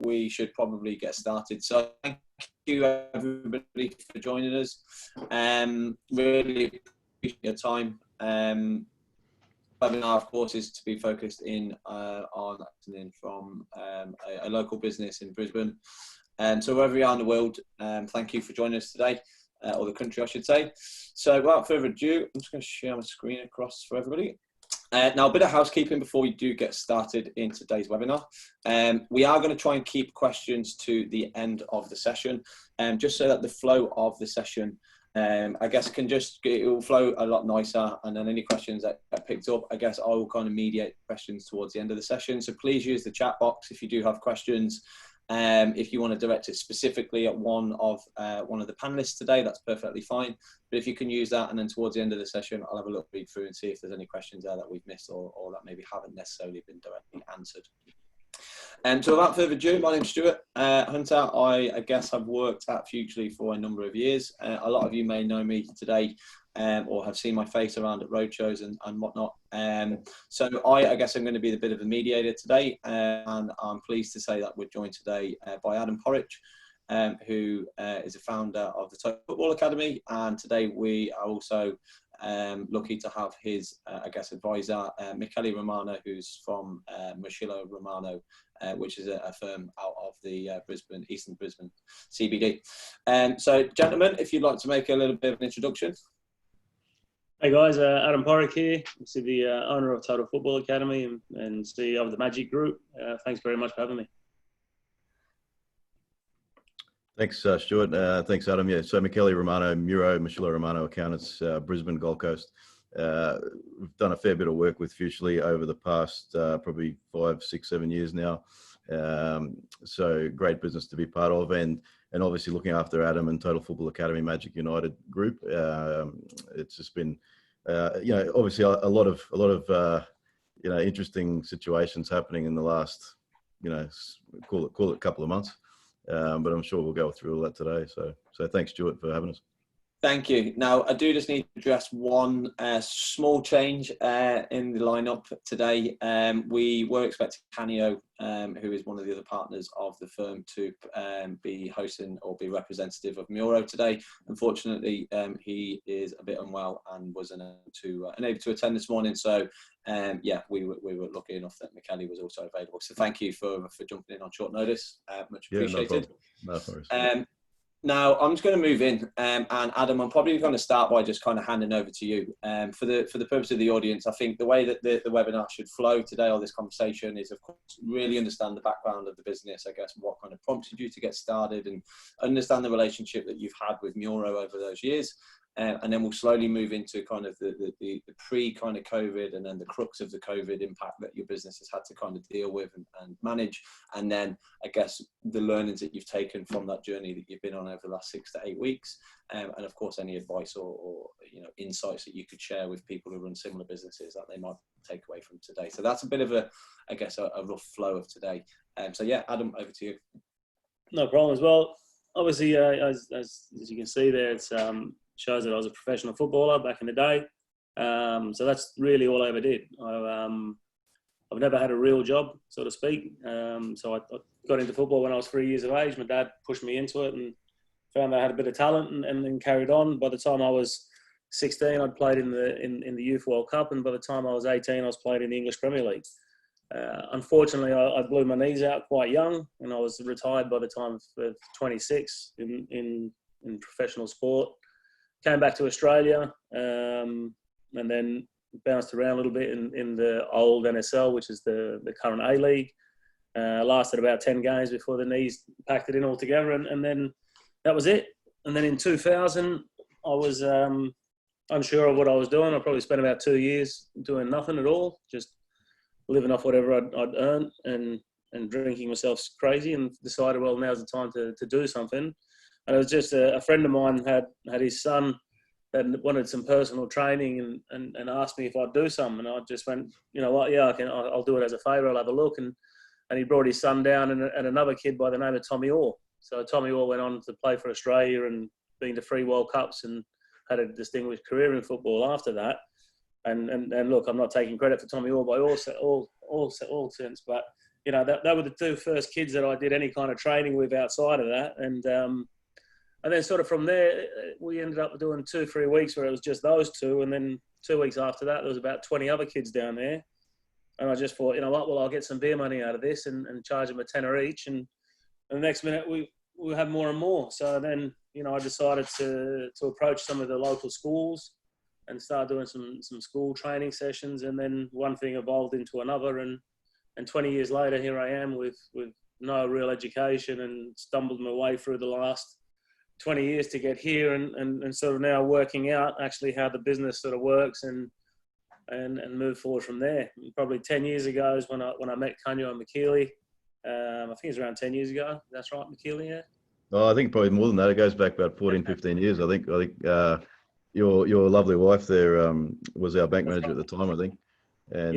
we should probably get started. So thank you everybody for joining us. Really appreciate your time. Webinar, of course, is to be focused in on listening from a local business in Brisbane. So wherever you are in the world, thank you for joining us today, or the country, I should say. So without further ado, I'm just going to share my screen across for everybody. Now, a bit of housekeeping before we do get started in today's webinar. We are going to try and keep questions to the end of the session, just so that the flow of the session, I guess, it will flow a lot nicer. And then any questions that are picked up, I guess I will kind of mediate questions towards the end of the session. So please use the chat box if you do have questions. If you want to direct it specifically at one of the panelists today, that's perfectly fine. But if you can use that, and then towards the end of the session, I'll have a look read through and see if there's any questions there that we've missed or that maybe haven't necessarily been directly answered. So without further ado, my name's Stuart Hunter. I guess I've worked at Futurely for a number of years. A lot of you may know me today or have seen my face around at roadshows and whatnot. So I guess I'm going to be a bit of a mediator today, and I'm pleased to say that we're joined today by Adem Poric, who is a founder of the Total Football Academy, and today we are also lucky to have his, I guess, advisor, Michele Romano, who's from Michele Romano, which is a firm out of the Eastern Brisbane CBD. So, gentlemen, if you'd like to make a little bit of an introduction. Hey guys, Adem Poric here. I'm the owner of Total Football Academy and CEO of the Magic Group. Thanks very much for having me. Thanks, Stuart. Thanks, Adam. Yeah, so Michele Romano, Muro, Michele Romano Accountants, Brisbane, Gold Coast. We've done a fair bit of work with Futurely over the past probably 5, 6, 7 years now. So great business to be part of, and obviously looking after Adam and Total Football Academy Magic United Group. It's just been, obviously a lot of interesting situations happening in the last, call it a couple of months. But I'm sure we'll go through all that today. So thanks, Stuart, for having us. Thank you. Now, I do just need to address one small change in the lineup today. We were expecting Canio, who is one of the other partners of the firm, to be hosting or be representative of Muro today. Unfortunately, he is a bit unwell and was unable to attend this morning. So, we were lucky enough that Michele was also available. So thank you for jumping in on short notice. Much appreciated. No worries. Now, I'm just going to move in, and Adam, I'm probably going to start by just kind of handing over to you. For the purpose of the audience, I think the way that the webinar should flow today, or this conversation, is, of course, really understand the background of the business, I guess, what kind of prompted you to get started, and understand the relationship that you've had with Muro over those years. And then we'll slowly move into kind of the pre kind of COVID, and then the crux of the COVID impact that your business has had to kind of deal with and manage. And then I guess the learnings that you've taken from that journey that you've been on over the last 6 to 8 weeks. And of course, any advice or insights that you could share with people who run similar businesses that they might take away from today. So that's a bit of a rough flow of today. So yeah, Adam, over to you. No problem as well. Obviously, as you can see there, it's shows that I was a professional footballer back in the day. So that's really all I ever did. I've never had a real job, so to speak. So I got into football when I was 3 years of age. My dad pushed me into it and found I had a bit of talent, and then carried on. By the time I was 16, I'd played in the Youth World Cup, and by the time I was 18, I was playing in the English Premier League. Unfortunately, I blew my knees out quite young, and I was retired by the time of 26 in professional sport. Came back to Australia, and then bounced around a little bit in the old NSL, which is the current A-League. Lasted about 10 games before the knees packed it in altogether, and then that was it. And then in 2000, I was unsure of what I was doing. I probably spent about 2 years doing nothing at all, just living off whatever I'd earned and drinking myself crazy, and decided, well, now's the time to do something. And it was just a friend of mine had his son that wanted some personal training and asked me if I'd do some. And I just went, you know what, yeah, I'll do it as a favour, I'll have a look. And he brought his son down and another kid by the name of Tommy Orr. So Tommy Orr went on to play for Australia and been to 3 World Cups and had a distinguished career in football after that. And look, I'm not taking credit for Tommy Orr by all sense, but that were the two first kids that I did any kind of training with outside of that. And then sort of from there, we ended up doing 2-3 weeks where it was just those two. And then 2 weeks after that, there was about 20 other kids down there. And I just thought, you know what, well, I'll get some beer money out of this and charge them a tenner each. And the next minute, we have more and more. So then, I decided to approach some of the local schools and start doing some school training sessions. And then one thing evolved into another. And 20 years later, here I am with no real education and stumbled my way through the last 20 years to get here and sort of now working out actually how the business sort of works and move forward from there. Probably 10 years ago is when I met Kanyo and Michele. I think it's around 10 years ago. That's right, Michele, yeah? Oh, I think probably more than that. It goes back about 14, 15 years. I think your lovely wife there was our bank manager at the time, I think. And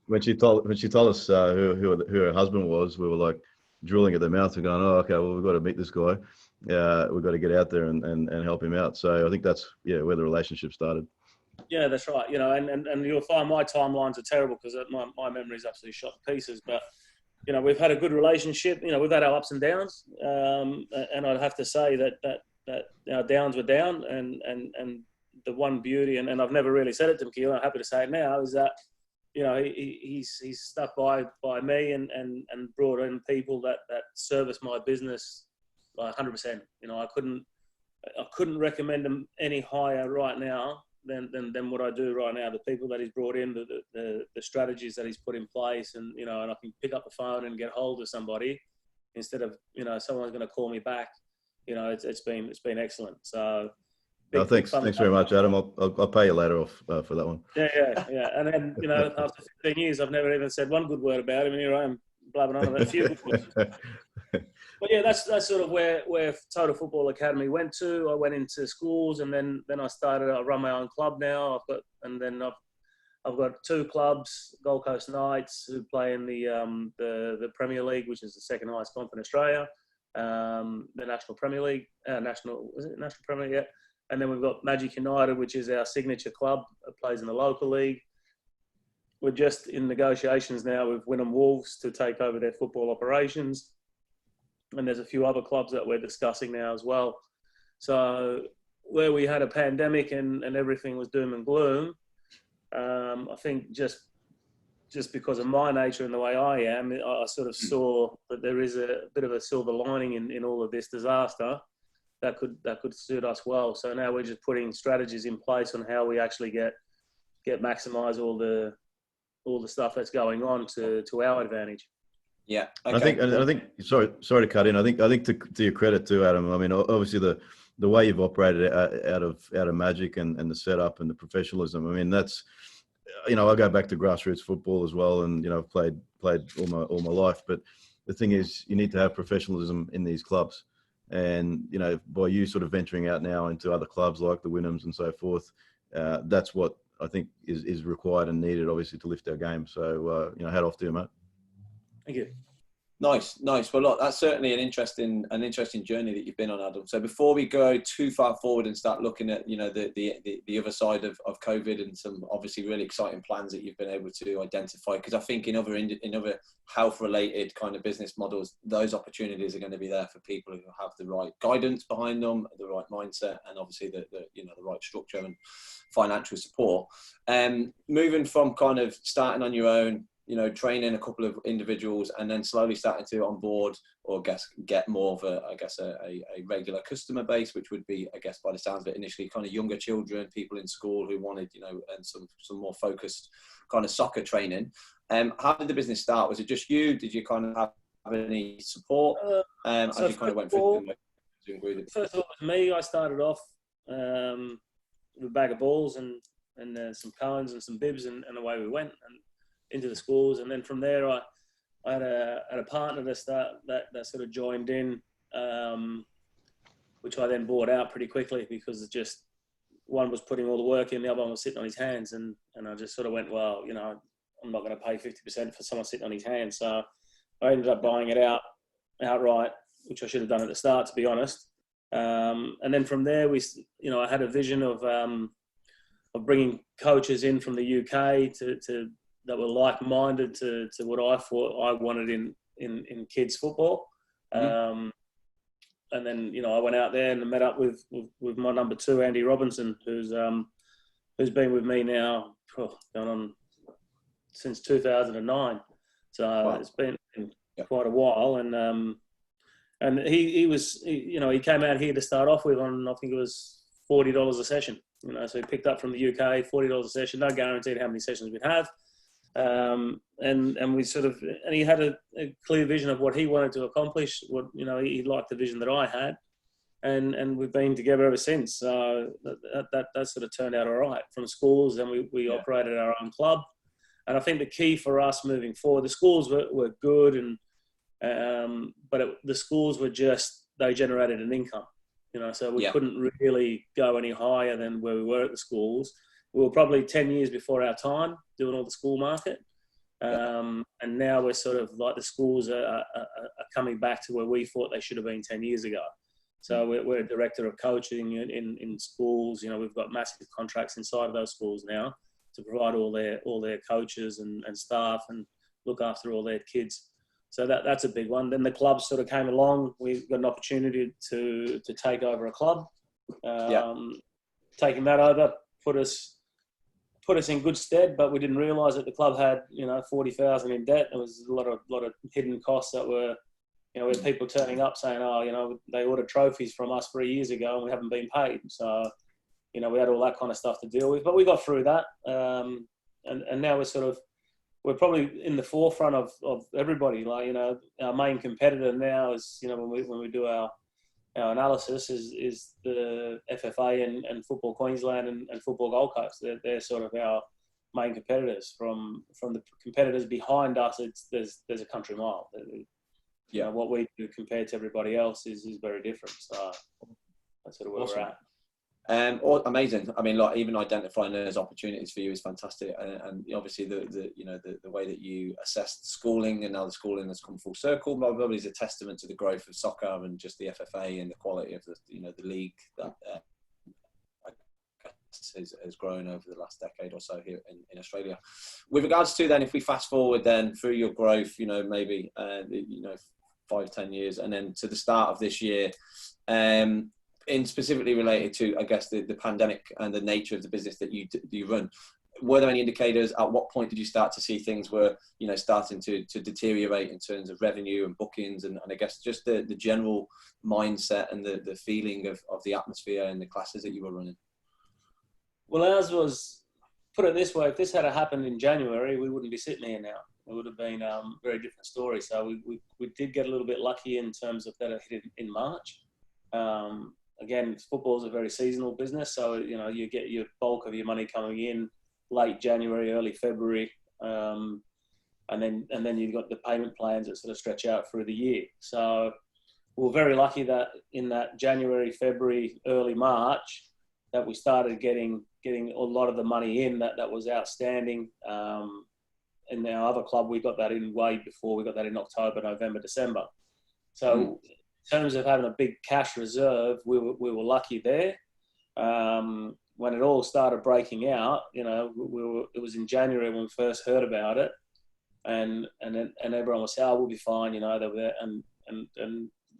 when she told us who her husband was, we were like drooling at the mouth and going, oh, okay, well, we've got to meet this guy. We've got to get out there and help him out. So I think that's where the relationship started. Yeah, that's right. And you'll find my timelines are terrible because my memory is absolutely shot to pieces. But we've had a good relationship. We've had our ups and downs, and I'd have to say that our downs were down, and the one beauty, and I've never really said it to Michele, I'm happy to say it now, is that he's stuck by me and brought in people that service my business 100%. I couldn't recommend them any higher right now than what I do right now. The people that he's brought in, the strategies that he's put in place, and and I can pick up the phone and get hold of somebody instead of someone's going to call me back. It's been excellent. So thanks very much, Adam. I'll pay you later off for that one. Yeah. And then after 15 years, I've never even said one good word about him, and here I am blabbing on about a few good words. But yeah, that's sort of where Total Football Academy went to. I went into schools, and then I run my own club now. I've got 2 clubs, Gold Coast Knights, who play in the Premier League, which is the second highest comp in Australia. The National Premier League, National Premier League, yeah. And then we've got Magic United, which is our signature club. It plays in the local league. We're just in negotiations now with Wynnum Wolves to take over their football operations. And there's a few other clubs that we're discussing now as well. So where we had a pandemic and everything was doom and gloom, I think just because of my nature and the way I am, I sort of saw that there is a bit of a silver lining in all of this disaster that could suit us well. So now we're just putting strategies in place on how we actually get maximise all the stuff that's going on to our advantage. Yeah, okay. I think. Sorry to cut in. I think to your credit too, Adam. I mean, obviously the way you've operated out of Magic and the setup and the professionalism. I mean, that's I go back to grassroots football as well, and I've played all my life. But the thing is, you need to have professionalism in these clubs, and by you sort of venturing out now into other clubs like the Wynnums and so forth, that's what I think is required and needed, obviously, to lift our game. So hat off to you, mate. Thank you. Nice. Well, look, that's certainly an interesting journey that you've been on, Adam. So before we go too far forward and start looking at the other side of COVID and some obviously really exciting plans that you've been able to identify, because I think in other health related kind of business models, those opportunities are going to be there for people who have the right guidance behind them, the right mindset, and obviously the right structure and financial support. Moving from kind of starting on your own, training a couple of individuals and then slowly starting to onboard or get more of a regular customer base, which would be, I guess, by the sounds of it, initially kind of younger children, people in school who wanted, and some more focused kind of soccer training. How did the business start? Was it just you? Did you kind of have any support as you kind of went through the ingredients? First of all, it was me. I started off with a bag of balls and some cones and some bibs, and away we went. And into the schools, and then from there I had a partner that sort of joined in, which I then bought out pretty quickly because it just one was putting all the work in, the other one was sitting on his hands, and I just sort of went, well, I'm not going to pay 50% for someone sitting on his hands, so I ended up buying it outright, which I should have done at the start, to be honest. And then from there I had a vision of bringing coaches in from the UK to that were like-minded to what I thought I wanted in kids football. Mm-hmm. And then, I went out there and met up with my number 2, Andy Robinson, who's been with me now going on since 2009. So Wow. it's been quite a while. And he came out here to start off with on, I think it was $40 a session. So he picked up from the UK, $40 a session. No guaranteed how many sessions we'd have. And he had a clear vision of what he wanted to accomplish. He liked the vision that I had, and we've been together ever since. So that sort of turned out all right. From schools, then we operated our own club, and I think the key for us moving forward, the schools were good, but the schools were they generated an income, so we couldn't really go any higher than where we were at the schools. We were probably 10 years before our time doing all the school market. And now we're sort of like the schools are coming back to where we thought they should have been 10 years ago. So we're a director of coaching in schools. We've got massive contracts inside of those schools now to provide all their coaches and staff and look after all their kids. So that's a big one. Then the club sort of came along. We got an opportunity to take over a club. Taking that over put us in good stead, but we didn't realise that the club had 40,000 in debt. There was a lot of hidden costs that were, with people turning up saying, they ordered trophies from us 3 years ago and we haven't been paid. So, we had all that kind of stuff to deal with, but we got through that. And now we're probably in the forefront of everybody. Like, our main competitor now is, when we do our analysis is the FFA and Football Queensland and Football Gold Coast. They're sort of our main competitors. From the competitors behind us, there's a country mile. What we do compared to everybody else is very different. So that's sort of where we're at. Amazing. I mean, like, even identifying those opportunities for you is fantastic, and obviously the way that you assessed schooling and now the schooling has come full circle probably is a testament to the growth of soccer and just the FFA and the quality of the league that I guess has grown over the last decade or so here in Australia. With regards to then, if we fast forward then through your growth, maybe 5-10 years, and then to the start of this year. In specifically related to, I guess, the pandemic and the nature of the business that you run, were there any indicators? At what point did you start to see things were, starting to deteriorate in terms of revenue and bookings, and I guess just the general mindset and the feeling of the atmosphere and the classes that you were running? Well, ours was, put it this way, if this had happened in January, we wouldn't be sitting here now. It would have been a very different story. So we did get a little bit lucky in terms of that it hit in March. Again, football is a very seasonal business, so you get your bulk of your money coming in late January, early February, and then you've got the payment plans that sort of stretch out through the year. So we're very lucky that in that January, February, early March, that we started getting a lot of the money in that was outstanding. In our other club, we got that in way before. We got that in October, November, December. So. In terms of having a big cash reserve, we were lucky there. When it all started breaking out, it was in January when we first heard about it, and everyone was saying, "Oh, we'll be fine," and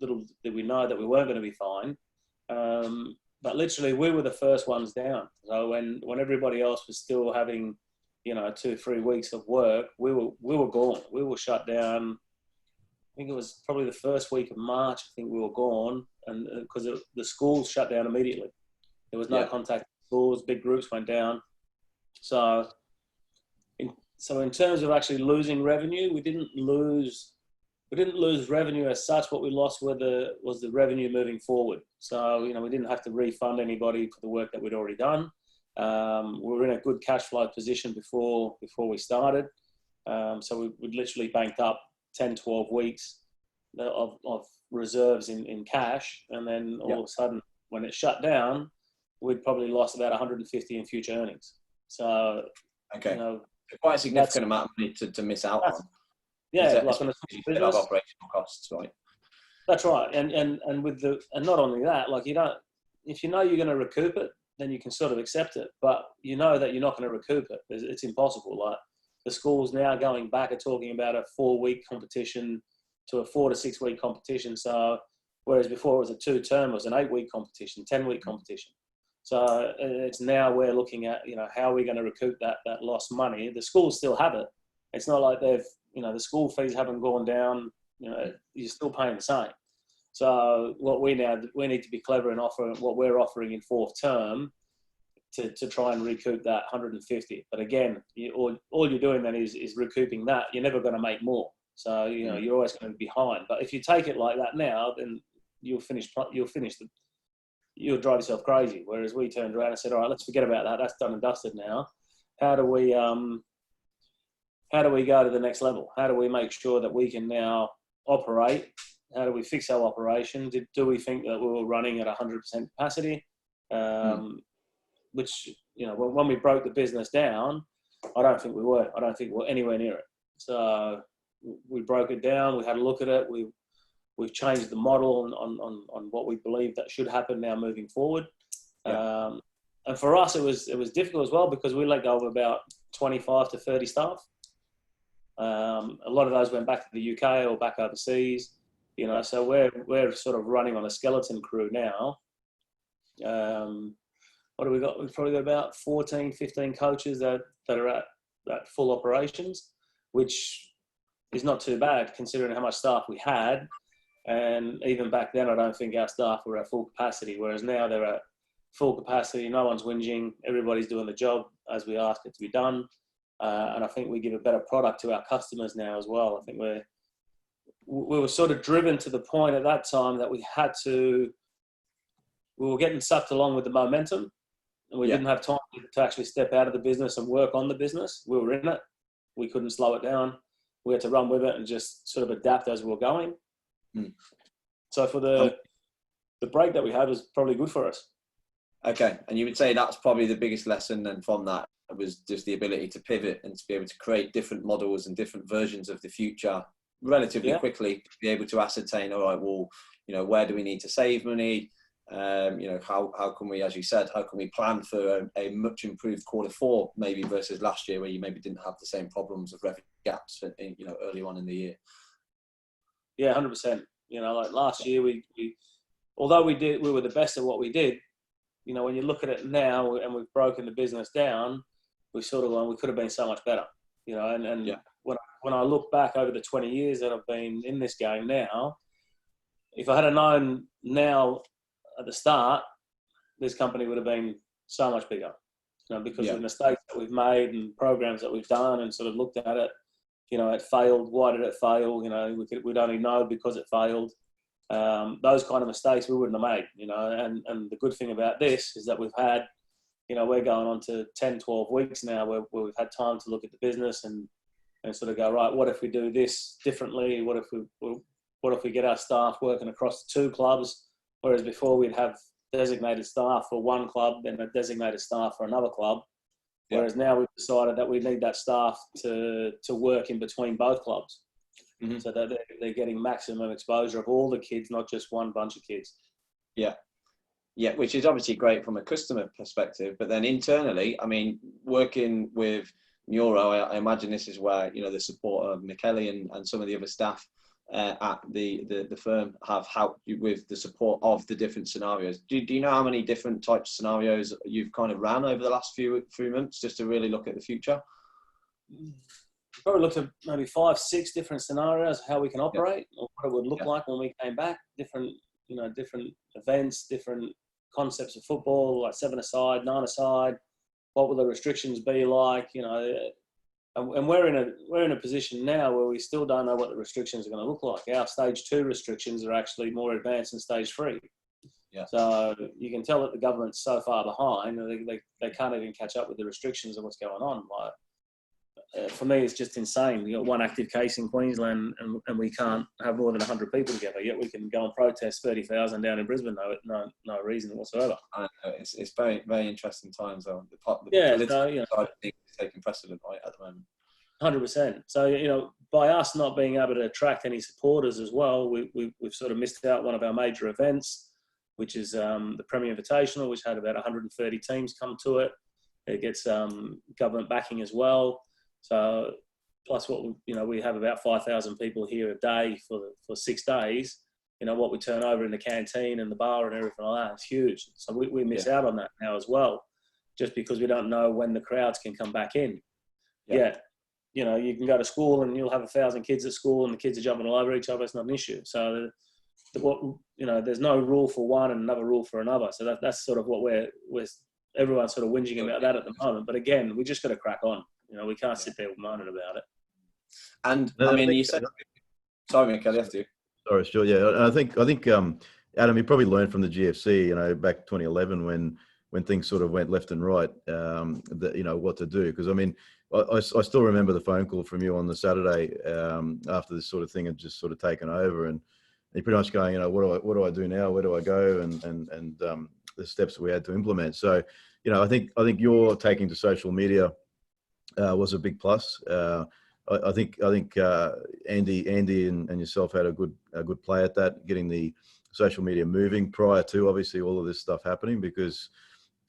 little did we know that we weren't going to be fine. But literally, we were the first ones down. So when everybody else was still having, 2-3 weeks of work, we were gone. We were shut down. I think it was probably the first week of March. I think we were gone, and because the schools shut down immediately, there was no contact with schools. Big groups went down. So in terms of actually losing revenue, we didn't lose revenue as such. What we lost was the revenue moving forward. So we didn't have to refund anybody for the work that we'd already done. We were in a good cash flow position before we started. So we'd literally banked up 10-12 weeks of reserves in cash, and then all of a sudden when it shut down, we'd probably lost about 150 in future earnings. So quite a significant amount of money to miss out on. Like on a business, of operational costs, right? That's right. And not only that, like, if you're going to recoup it, then you can sort of accept it, but that you're not going to recoup it. It's impossible. Like, the schools now going back are talking about a 4-week competition to a 4 to 6 week competition. So whereas before it was a 2-term, it was an 8-week competition, 10-week competition. So it's now we're looking at, how are we going to recoup that lost money? The schools still have it. It's not like they've, the school fees haven't gone down. You're still paying the same. So what we need to be clever and offer what we're offering in 4th term to try and recoup that 150. But again, all you're doing then is recouping that. You're never going to make more. So, you're always going to be behind. But if you take it like that now, then you'll drive yourself crazy. Whereas we turned around and said, all right, let's forget about that. That's done and dusted now. How do we go to the next level? How do we make sure that we can now operate? How do we fix our operation? Do we think that we were running at 100% capacity? Which, when we broke the business down, I don't think we were. I don't think we're anywhere near it. So we broke it down. We had a look at it. We've changed the model on what we believe that should happen now moving forward. Yeah. And for us, it was difficult as well because we let go of about 25 to 30 staff. A lot of those went back to the UK or back overseas. So we're sort of running on a skeleton crew now. What do we got? We've probably got about 14, 15 coaches that are at full operations, which is not too bad considering how much staff we had. And even back then, I don't think our staff were at full capacity, whereas now they're at full capacity. No one's whinging. Everybody's doing the job as we ask it to be done. And I think we give a better product to our customers now as well. I think we were sort of driven to the point at that time that we were getting sucked along with the momentum. And we didn't have time to actually step out of the business and work on the business. We were in it. We couldn't slow it down. We had to run with it and just sort of adapt as we were going. So for the break that we had was probably good for us. Okay. And you would say that's probably the biggest lesson then from that was just the ability to pivot and to be able to create different models and different versions of the future relatively quickly, to be able to ascertain, all right, well, where do we need to save money? How can we, as you said, how can we plan for a much improved Q4 maybe versus last year where you maybe didn't have the same problems of revenue gaps, early on in the year? Yeah, 100%. Like last year, although we were the best at what we did. When you look at it now and we've broken the business down, we could have been so much better. When I look back over the 20 years that I've been in this game now, if I had known now at the start, this company would have been so much bigger, because of the mistakes that we've made and programs that we've done and sort of looked at it. It failed. Why did it fail? We'd only know because it failed. Those kind of mistakes we wouldn't have made, and the good thing about this is that we've had, we're going on to 10, 12 weeks now where we've had time to look at the business and sort of go, right, what if we do this differently? What if we get our staff working across the 2 clubs? Whereas before we'd have designated staff for one club and a designated staff for another club. Whereas now we've decided that we need that staff to work in between both clubs. So that they're getting maximum exposure of all the kids, not just one bunch of kids. Yeah, which is obviously great from a customer perspective. But then internally, I mean, working with Muro, I imagine this is where, the support of Michele and some of the other staff at the firm have helped you with the support of the different scenarios. Do you know how many different types of scenarios you've kind of ran over the last few months just to really look at the future? Probably looked at maybe 5, 6 different scenarios, how we can operate or what it would look like when we came back. Different events, different concepts of football, like 7-a-side, 9-a-side. What will the restrictions be like? And we're in a position now where we still don't know what the restrictions are going to look like. Our stage 2 restrictions are actually more advanced than stage 3. So you can tell that the government's so far behind, they can't even catch up with the restrictions of what's going on. For me, it's just insane. We got 1 active case in Queensland, and we can't have more than 100 people together. Yet we can go and protest 30,000 down in Brisbane, no reason whatsoever. It's very, very interesting times, though. The political side of things is taking precedent right at the moment. 100%. So by us not being able to attract any supporters as well, we've sort of missed out one of our major events, which is the Premier Invitational, which had about 130 teams come to it. It gets government backing as well. So plus we have about 5,000 people here a day for 6 days. What we turn over in the canteen and the bar and everything like that, it's huge. So we miss out on that now as well, just because we don't know when the crowds can come back in. Yeah. You can go to school and you'll have 1,000 kids at school and the kids are jumping all over each other. It's not an issue. So there's no rule for one and another rule for another. So that's sort of what we're everyone's sort of whinging about that at the moment. But again, we just got to crack on. We can't sit there moaning about it. And I mean, you said, sorry, Michele, after you. Sorry, sure. Yeah, I think Adam, you probably learned from the GFC, back 2011 when things sort of went left and right, what to do. Because I mean, I still remember the phone call from you on the Saturday after this sort of thing had just sort of taken over, and you're pretty much going, what do I do now? Where do I go? And the steps that we had to implement. So, I think your taking to social media was a big plus. I think Andy and yourself had a good play at that, getting the social media moving prior to obviously all of this stuff happening, because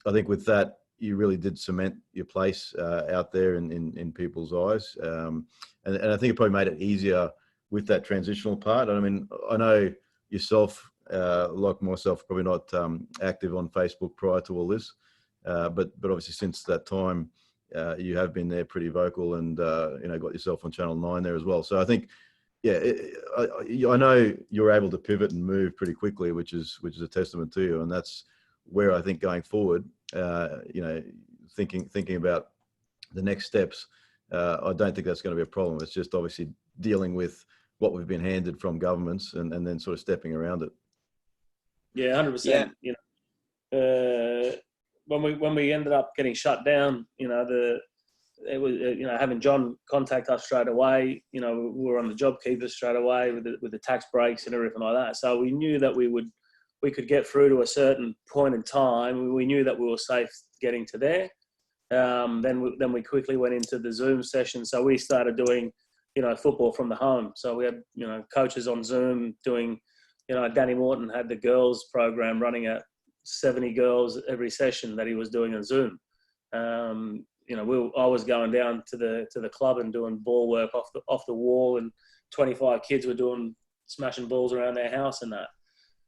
I think with that you really did cement your place out there in people's eyes, and I think it probably made it easier with that transitional part. I mean, I know yourself, like myself, probably not active on Facebook prior to all this, but obviously since that time. You have been there pretty vocal and, got yourself on Channel 9 there as well. So I think, I know you're able to pivot and move pretty quickly, which is a testament to you. And that's where I think going forward, thinking about the next steps, I don't think that's going to be a problem. It's just obviously dealing with what we've been handed from governments and then sort of stepping around it. Yeah, 100%. When we ended up getting shut down, it was having John contact us straight away. We were on the JobKeeper straight away with the tax breaks and everything like that. So we knew that we could get through to a certain point in time. We knew that we were safe getting to there. Then we quickly went into the Zoom session. So we started doing football from the home. So we had coaches on Zoom doing. Danny Morton had the girls program running at 70 girls every session that he was doing on Zoom. I was going down to the club and doing ball work off the wall, and 25 kids were doing smashing balls around their house and that.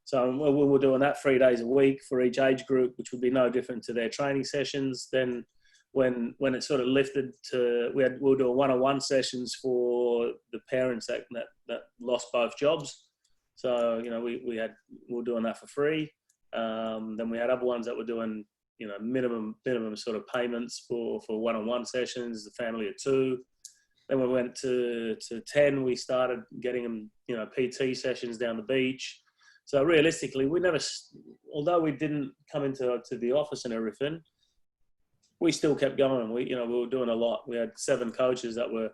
So we were doing that 3 days a week for each age group, which would be no different to their training sessions. Then when it sort of lifted to, we were doing one-on-one sessions for the parents that lost both jobs. So we were doing that for free. Then we had other ones that were doing, minimum sort of payments for one-on-one sessions, the family of 2. Then we went to 10. We started getting them, PT sessions down the beach. So realistically, we never, although we didn't come into the office and everything, we still kept going. We were doing a lot. We had 7 coaches that were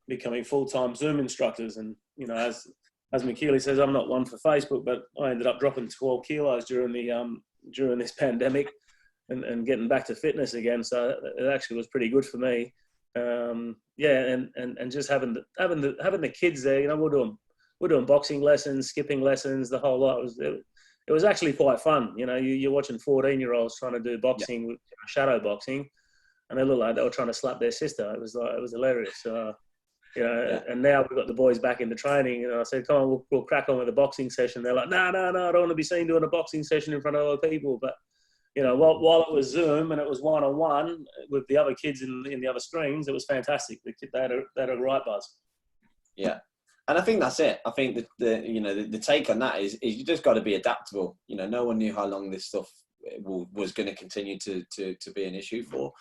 becoming full-time Zoom instructors, and as Michele says, I'm not one for Facebook, but I ended up dropping 12 kilos during this pandemic and getting back to fitness again. So it actually was pretty good for me. And just having the kids there, we're doing boxing lessons, skipping lessons, the whole lot. It was actually quite fun. You're watching 14-year-olds trying to do boxing, with shadow boxing, and they look like they were trying to slap their sister. It was hilarious. And now we've got the boys back into training. I said, come on, we'll crack on with the boxing session. They're like, no, I don't want to be seen doing a boxing session in front of other people. But, while it was Zoom and it was one-on-one with the other kids in the other strings, it was fantastic. They had a right buzz. Yeah. And I think that's it. I think that the take on that is you just got to be adaptable. No one knew how long this stuff was going to continue to be an issue for.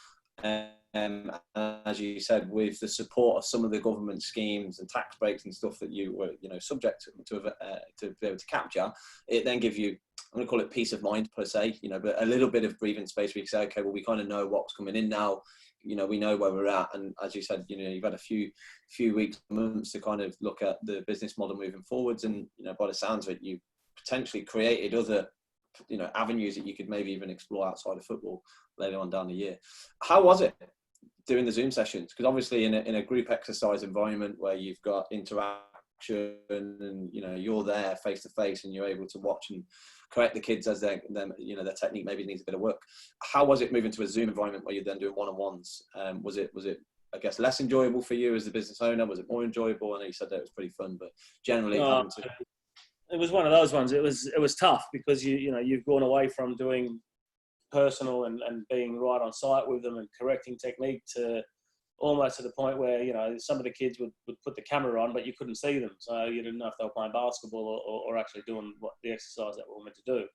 As you said, with the support of some of the government schemes and tax breaks and stuff that you were, subject to be able to capture, it then gives you, I'm going to call it peace of mind per se, but a little bit of breathing space where you can say, okay, well, we kind of know what's coming in now. We know where we're at. And as you said, you've had a few weeks, months to kind of look at the business model moving forwards. And, by the sounds of it, you potentially created other, avenues that you could maybe even explore outside of football later on down the year. How was it doing the Zoom sessions? Because obviously in a group exercise environment where you've got interaction and, you're there face to face and you're able to watch and correct the kids as their technique maybe needs a bit of work. How was it moving to a Zoom environment where you're then doing one-on-ones? Was it I guess, less enjoyable for you as the business owner? Was it more enjoyable? I know you said that it was pretty fun, but generally having to... It was one of those ones. It was tough because you've gone away from doing personal and being right on site with them and correcting technique to almost to the point where, some of the kids would put the camera on, but you couldn't see them. So you didn't know if they were playing basketball or actually doing what the exercise that we were meant to do.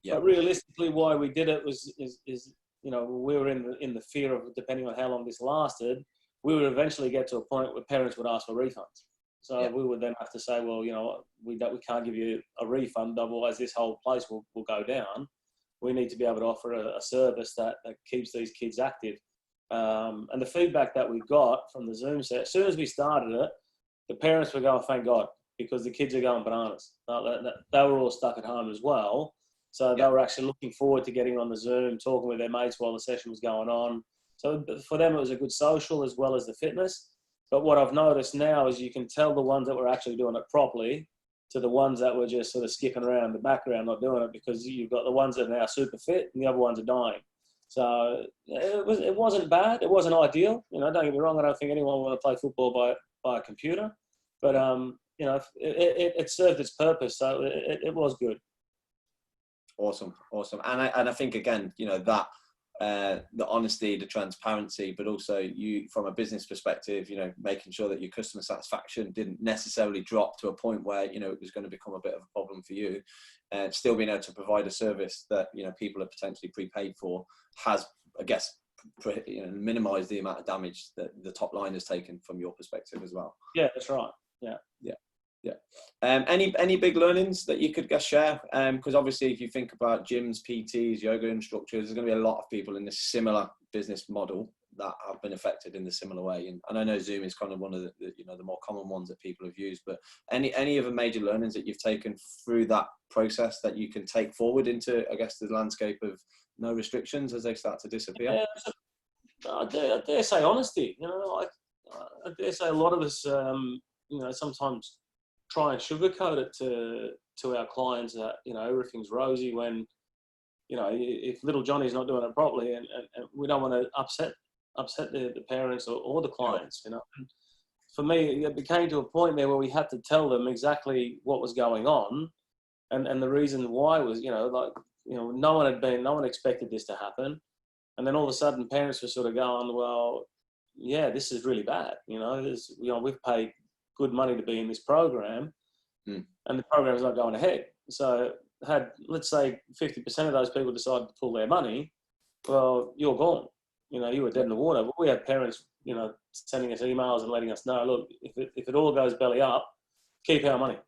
Yeah. But realistically, why we did it was we were in the fear of, depending on how long this lasted, we would eventually get to a point where parents would ask for refunds. So we would then have to say, well, we can't give you a refund, otherwise this whole place will go down. We need to be able to offer a service that keeps these kids active. And the feedback that we got from the Zoom set, as soon as we started it, the parents were going, thank God, because the kids are going bananas. They were all stuck at home as well. So they were actually looking forward to getting on the Zoom, talking with their mates while the session was going on. So for them, it was a good social as well as the fitness. But what I've noticed now is you can tell the ones that were actually doing it properly to the ones that were just sort of skipping around in the background, not doing it, because you've got the ones that are now super fit and the other ones are dying. So it wasn't bad. It wasn't ideal. Don't get me wrong. I don't think anyone will want to play football by a computer. But, it served its purpose. So it was good. Awesome. And I think, again, that the honesty, the transparency, but also you, from a business perspective, making sure that your customer satisfaction didn't necessarily drop to a point where, it was going to become a bit of a problem for you. Still being able to provide a service that, people are potentially prepaid for has, I guess, minimized the amount of damage that the top line has taken from your perspective as well. Yeah, that's right. Yeah. Any big learnings that you could share? Because obviously, if you think about gyms, PTs, yoga instructors, there's going to be a lot of people in this similar business model that have been affected in the similar way. And I know Zoom is kind of one of the more common ones that people have used. But any other major learnings that you've taken through that process that you can take forward into, I guess, the landscape of no restrictions as they start to disappear? Yeah, I dare say honesty. I dare say a lot of us, sometimes try and sugarcoat it to our clients that everything's rosy when if little Johnny's not doing it properly, and we don't want to upset the parents or the clients. And for me, it became to a point there where we had to tell them exactly what was going on, and the reason why was no one expected this to happen, and then all of a sudden parents were sort of going, well, yeah, this is really bad. We've paid good money to be in this program, and the program is not going ahead. So let's say 50% of those people decided to pull their money, well, you're gone. You were dead in the water. But we had parents, sending us emails and letting us know, look, if it all goes belly up, keep our money.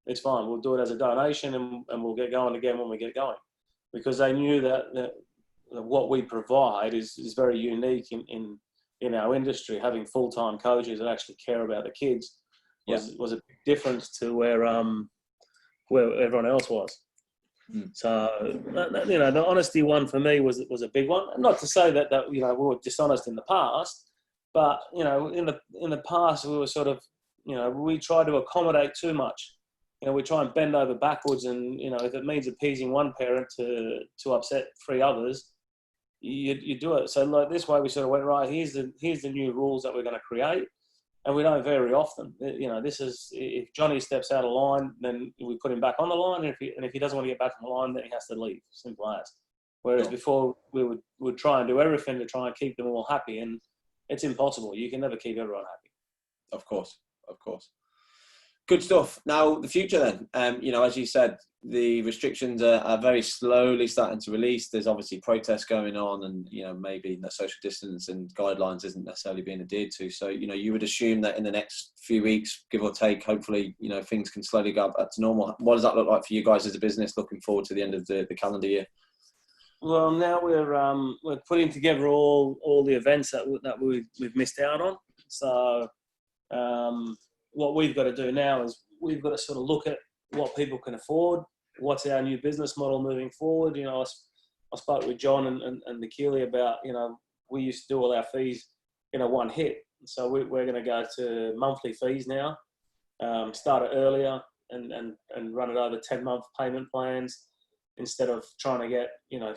It's fine. We'll do it as a donation, and we'll get going again when we get going, because they knew that what we provide is very unique in our industry. Having full-time coaches that actually care about the kids was a big difference to where everyone else was. So the honesty one for me was a big one. And not to say that we were dishonest in the past, but in the past we were sort of we try to accommodate too much. We try and bend over backwards, and if it means appeasing one parent to upset three others, you do it. So like this way, we sort of went, right, here's the new rules that we're going to create. And we don't very often. This is, if Johnny steps out of line, then we put him back on the line. And if he doesn't want to get back on the line, then he has to leave. Simple as. Whereas before, we would try and do everything to try and keep them all happy. And it's impossible. You can never keep everyone happy. Of course. Good stuff. Now, the future then. As you said, the restrictions are very slowly starting to release. There's obviously protests going on, and maybe the social distance and guidelines isn't necessarily being adhered to. So you would assume that in the next few weeks, give or take, hopefully things can slowly go back to normal. What does that look like for you guys as a business looking forward to the end of the calendar year? Well, now we're putting together all the events that we've missed out on. So what we've got to do now is we've got to sort of look at what people can afford, what's our new business model moving forward. I spoke with John and Michele about, we used to do all our fees in a one hit. So we're going to go to monthly fees now, start it earlier and run it over 10-month payment plans instead of trying to get,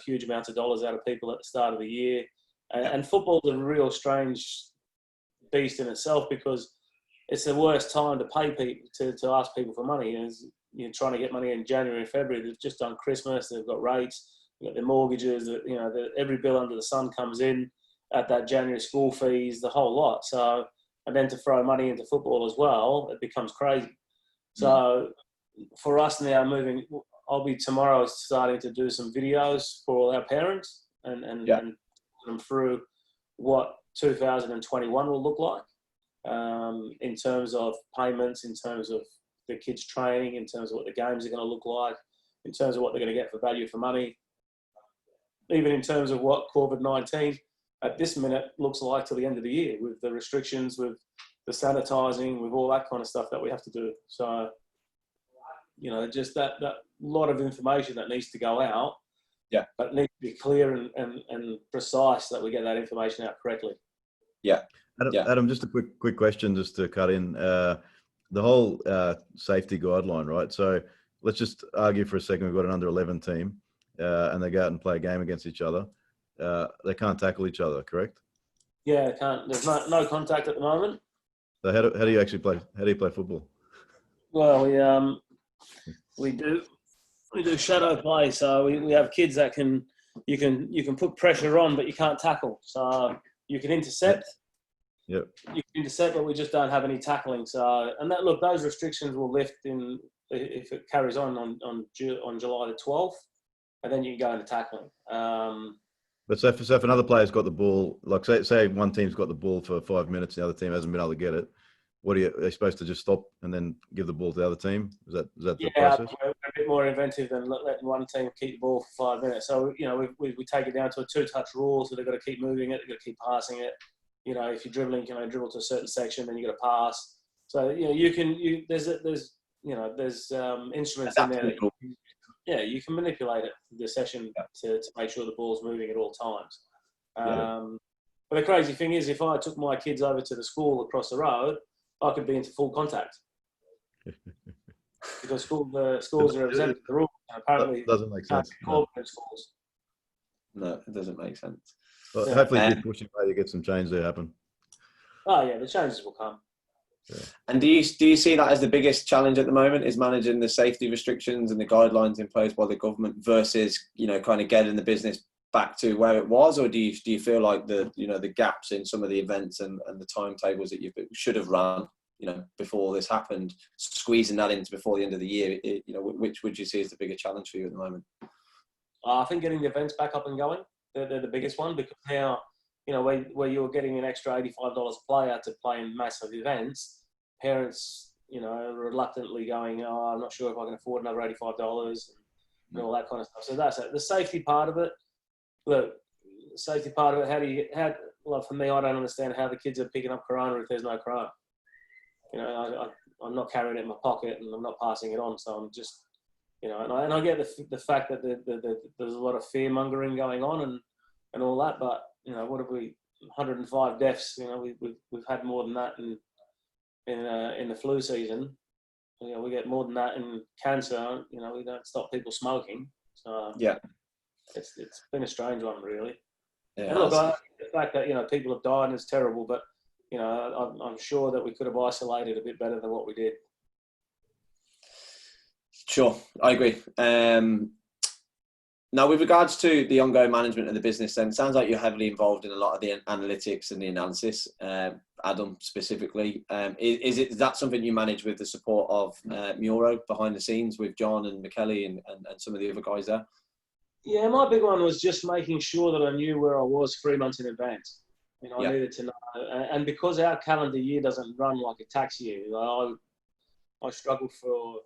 huge amounts of dollars out of people at the start of the year. And football's a real strange beast in itself, because it's the worst time to pay people, to ask people for money. You're trying to get money in January and February. They've just done Christmas. They've got rates. They've got their mortgages. Every bill under the sun comes in at that January, school fees, the whole lot. So, and then to throw money into football as well, it becomes crazy. So for us now, I'll be tomorrow starting to do some videos for all our parents and put them through what 2021 will look like, in terms of payments, in terms of the kids' training, in terms of what the games are going to look like, in terms of what they're going to get for value for money, even in terms of what COVID-19 at this minute looks like till the end of the year, with the restrictions, with the sanitising, with all that kind of stuff that we have to do. So, just that lot of information that needs to go out, but it needs to be clear and precise, that we get that information out correctly. Adam, just a quick question, just to cut in. The whole safety guideline, right? So let's just argue for a second. We've got an under 11 team, and they go out and play a game against each other. They can't tackle each other, correct? Yeah, they can't. There's no contact at the moment. So how do you actually play? How do you play football? Well, we do shadow play. So we have kids that you can put pressure on, but you can't tackle. So you can intercept. Yep. You can intercept, but we just don't have any tackling. So, and those restrictions will lift if it carries on July the 12th, and then you can go into tackling. But so if another player's got the ball, like say one team's got the ball for 5 minutes, the other team hasn't been able to get it, are they supposed to just stop and then give the ball to the other team? Is that the process? We're a bit more inventive than letting one team keep the ball for 5 minutes. So we take it down to a 2-touch rule, so they've got to keep moving it, they've got to keep passing it. If you're dribbling, dribble to a certain section, then you got to pass. So there's instruments in there that you can manipulate it, the session, to make sure the ball's moving at all times. But the crazy thing is, if I took my kids over to the school across the road, I could be into full contact because the schools are exempt from the rules, and apparently that doesn't make sense. No, it doesn't make sense. Well, hopefully, keep pushing by to get some change there happen. Oh yeah, the changes will come. Yeah. And do you see that as the biggest challenge at the moment, is managing the safety restrictions and the guidelines imposed by the government versus kind of getting the business back to where it was, or do you feel like the gaps in some of the events and the timetables that you should have run before this happened, squeezing that into before the end of the year, which would you see as the bigger challenge for you at the moment? I think getting the events back up and going, they're the biggest one, because now, where you're getting an extra $85 a player to play in massive events, parents, reluctantly going, I'm not sure if I can afford another $85 and all that kind of stuff. So that's it. The safety part of it, look, for me, I don't understand how the kids are picking up Corona if there's no Corona. I'm not carrying it in my pocket and I'm not passing it on. So I'm just, and I get the fact that there's a lot of fear mongering going on and all that, but what have we? 105 deaths. We've had more than that in the flu season. We get more than that in cancer. We don't stop people smoking. So it's been a strange one, really. Yeah, and look, the fact that people have died and it's terrible, but I'm sure that we could have isolated a bit better than what we did. Sure, I agree. Now, with regards to the ongoing management of the business, then it sounds like you're heavily involved in a lot of the analytics and the analysis. Adem specifically, is that something you manage with the support of Muro behind the scenes with John and Michele and some of the other guys there? Yeah, my big one was just making sure that I knew where I was 3 months in advance. I needed to know, and because our calendar year doesn't run like a tax year, I struggled for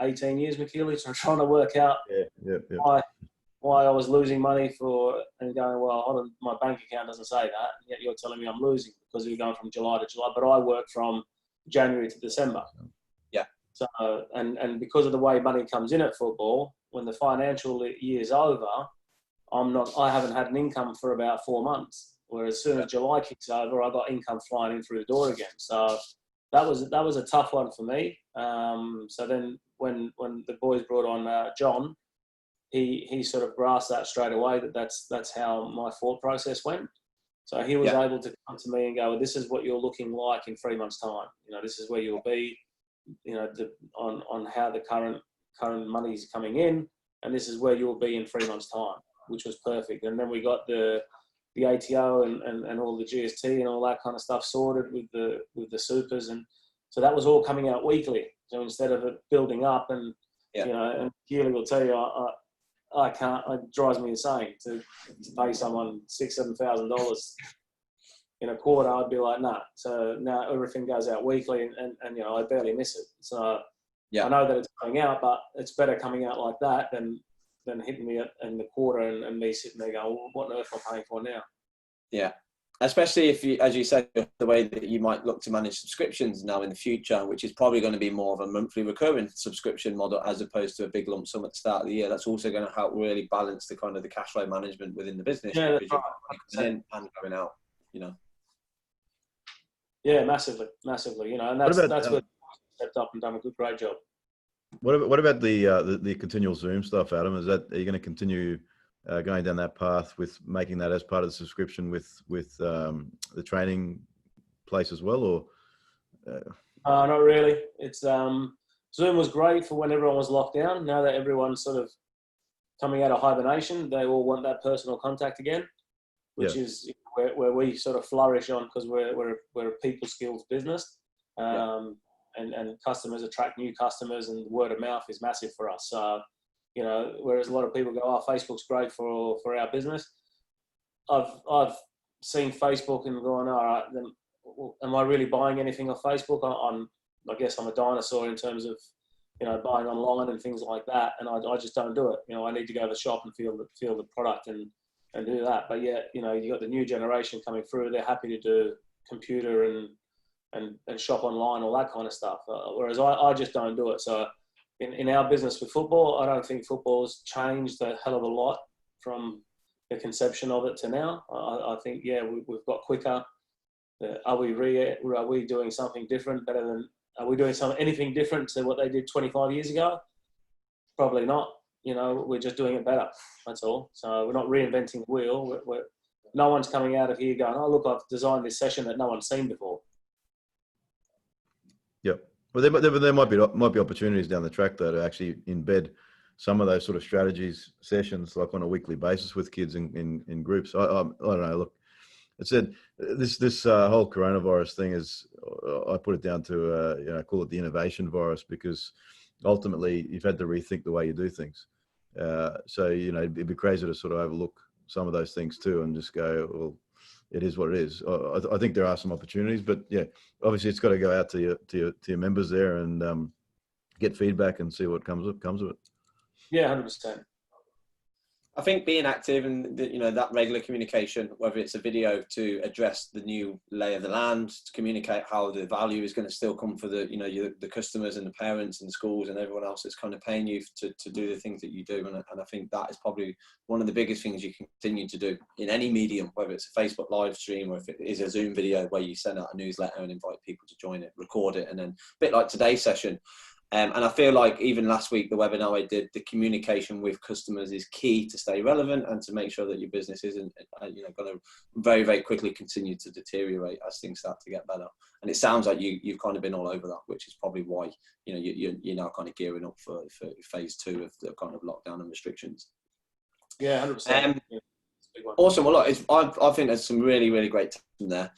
18 years, Michele, so I'm trying to work out why I was losing money and going, well, hold on, my bank account doesn't say that, and yet you're telling me I'm losing because we're going from July to July, but I work from January to December. Yeah. So, and because of the way money comes in at football, when the financial year's over, I haven't had an income for about 4 months. Whereas as soon as July kicks over, I got income flying in through the door again. So that was a tough one for me. So then when the boys brought on John, he sort of grasped that straight away, that's how my thought process went. So he was able to come to me and go, well, this is what you're looking like in 3 months' time. This is where you'll be, on how the current money's coming in, and this is where you'll be in 3 months' time, which was perfect. And then we got the ATO and all the GST and all that kind of stuff sorted with the supers, and so that was all coming out weekly. So instead of it building up, and and Keely will tell you, I can't. It drives me insane to pay someone $6,000-7,000 in a quarter. I'd be like, nah. So now everything goes out weekly, and I barely miss it. So I know that it's coming out, but it's better coming out like that than hitting me in the quarter and me sitting there going, well, what on earth am I paying for now? Yeah. Especially if you, as you said, the way that you might look to manage subscriptions now in the future, which is probably going to be more of a monthly recurring subscription model as opposed to a big lump sum at the start of the year. That's also going to help really balance the kind of the cash flow management within the business. Yeah, that's right. Coming in and going out, Yeah, massively. And that's where they stepped up and done a great job. What about the continual Zoom stuff, Adam? Are you going to continue going down that path with making that as part of the subscription with the training place as well, or? Not really. It's Zoom was great for when everyone was locked down. Now that everyone's sort of coming out of hibernation, they all want that personal contact again, which is where we sort of flourish on, because we're a people skills business. And customers attract new customers, and word of mouth is massive for us. So, whereas a lot of people go, "Oh, Facebook's great for our business," I've seen Facebook and gone, "All right, then, am I really buying anything off Facebook?" I guess I'm a dinosaur in terms of buying online and things like that, and I just don't do it. I need to go to the shop and feel the product and do that. But you got the new generation coming through. They're happy to do computer and shop online, all that kind of stuff. Whereas I just don't do it. So in our business with football, I don't think football's changed a hell of a lot from the conception of it to now. I think, we've got quicker. Are we doing something different, better than? Are we doing anything different to what they did 25 years ago? Probably not. We're just doing it better. That's all. So we're not reinventing the wheel. No one's coming out of here going, "Oh, look, I've designed this session that no one's seen before." Yep. Well, there might be opportunities down the track though to actually embed some of those sort of strategies sessions, like on a weekly basis with kids in groups. I don't know. Look, it said this whole coronavirus thing is, I put it down to I call it the innovation virus, because ultimately you've had to rethink the way you do things. So it'd be crazy to sort of overlook some of those things too and just go, well, it is what it is. I think there are some opportunities, but obviously it's got to go out to your members there and get feedback and see what comes of it. Yeah, 100%. I think being active and that regular communication, whether it's a video to address the new lay of the land, to communicate how the value is going to still come for the customers and the parents and the schools and everyone else that's kind of paying you to do the things that you do. And I think that is probably one of the biggest things you can continue to do in any medium, whether it's a Facebook live stream or if it is a Zoom video where you send out a newsletter and invite people to join it, record it, and then a bit like today's session. And I feel like even last week, the webinar I did, the communication with customers is key to stay relevant and to make sure that your business isn't, going to very, very quickly continue to deteriorate as things start to get better. And it sounds like you've kind of been all over that, which is probably why, you're now kind of gearing up for phase 2 of the kind of lockdown and restrictions. Yeah, 100%. Awesome. Well, look, I think there's some really, really great tips in there.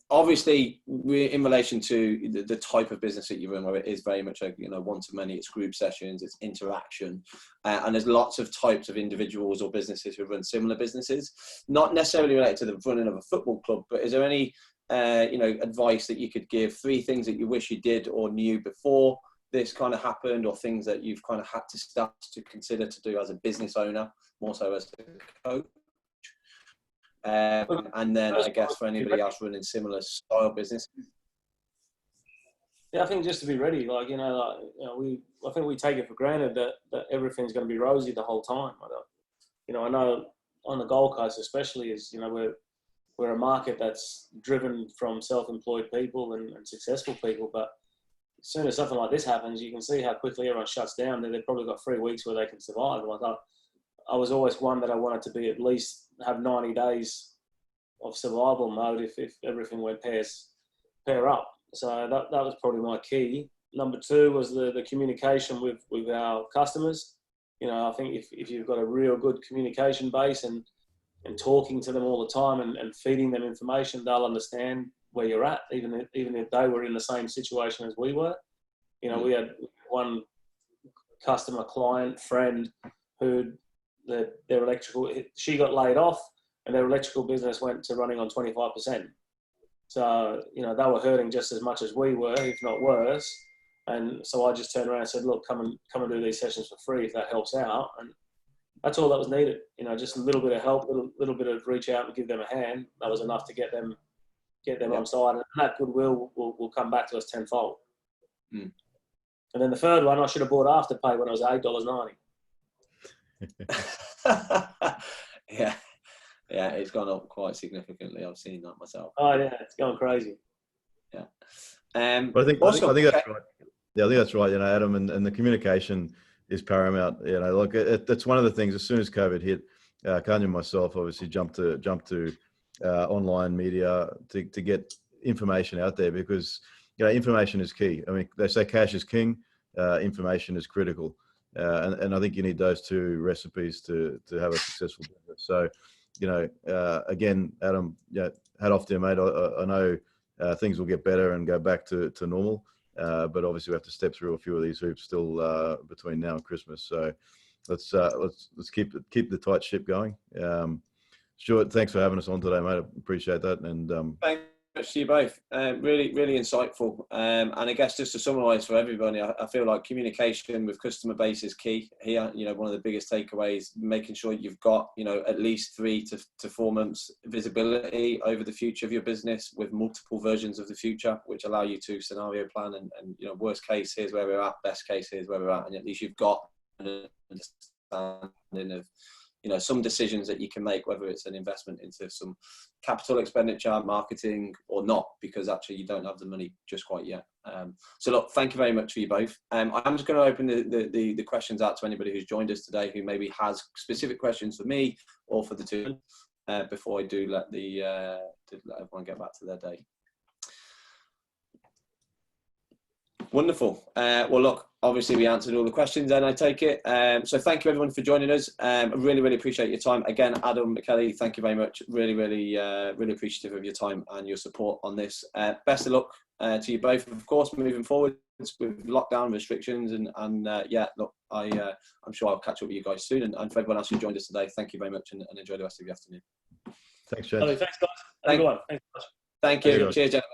Obviously, we're in relation to the type of business that you run, where it is very much a one-to-many. It's group sessions, it's interaction, and there's lots of types of individuals or businesses who run similar businesses, not necessarily related to the running of a football club. But is there any advice that you could give? 3 things that you wish you did or knew before this kind of happened, or things that you've kind of had to start to consider to do as a business owner, more so as a coach. And then I guess for anybody else running similar style business. Yeah, I think just to be ready, I think we take it for granted that everything's going to be rosy the whole time. I know on the Gold Coast especially is, we're a market that's driven from self-employed people and successful people, but as soon as something like this happens, you can see how quickly everyone shuts down. They've probably got 3 weeks where they can survive. I was always one that I wanted to be at least have 90 days survival mode if everything went pair up. So that was probably my key. Number two was the communication with our customers. You know, I think if you've got a real good communication base and talking to them all the time and feeding them information, they'll understand where you're at, even if they were in the same situation as we were. You know, we had one customer, client, friend who their electrical, she got laid off and their electrical business went to running on 25%. So, you know, they were hurting just as much as we were, if not worse. And so I just turned around and said, look, come and do these sessions for free if that helps out. And that's all that was needed. You know, just a little bit of help, little bit of reach out and give them a hand. That was enough to get them on side. And that goodwill will come back to us tenfold. Mm. And then the third one, I should have bought Afterpay when I was $8.90. Yeah, it's gone up quite significantly. I've seen that myself. Oh yeah, it's going crazy. Yeah. But I think that's right. Yeah, I think that's right. You know, Adam, and the communication is paramount. You know, like that's one of the things. As soon as COVID hit, Kanye and myself obviously jumped to online media to get information out there, because you know information is key. I mean, they say cash is king. Information is critical, and I think you need those two recipes to have a successful business. So, you know, again, Adam, yeah, hat off to you, mate. I know things will get better and go back to normal, but obviously we have to step through a few of these hoops still between now and Christmas. So let's keep the tight ship going. Stuart, thanks for having us on today, mate. I appreciate that. And thanks to you both. Really, really insightful. And I guess just to summarise for everybody, I feel like communication with customer base is key here. You know, one of the biggest takeaways, making sure you've got, you know, at least 3 to 4 months visibility over the future of your business, with multiple versions of the future, which allow you to scenario plan and you know, worst case, here's where we're at, best case, here's where we're at, and at least you've got an understanding of, you know, some decisions that you can make, whether it's an investment into some capital expenditure, marketing, or not, because actually you don't have the money just quite yet. So look, thank you very much for you both. I'm just going to open the questions out to anybody who's joined us today who maybe has specific questions for me or for the two, before I do let everyone get back to their day. Wonderful. Well, look, obviously we answered all the questions then, I take it. So thank you everyone for joining us. I really, really appreciate your time. Again, Adam, Michele, thank you very much. Really, really, really appreciative of your time and your support on this. Best of luck to you both, of course, moving forward with lockdown restrictions. And yeah, look, I'm sure I'll catch up with you guys soon. And for everyone else who joined us today, thank you very much and enjoy the rest of your afternoon. Thanks, James. Thanks, guys. Have a good one. Thanks so much. Thank you. Cheers, gentlemen.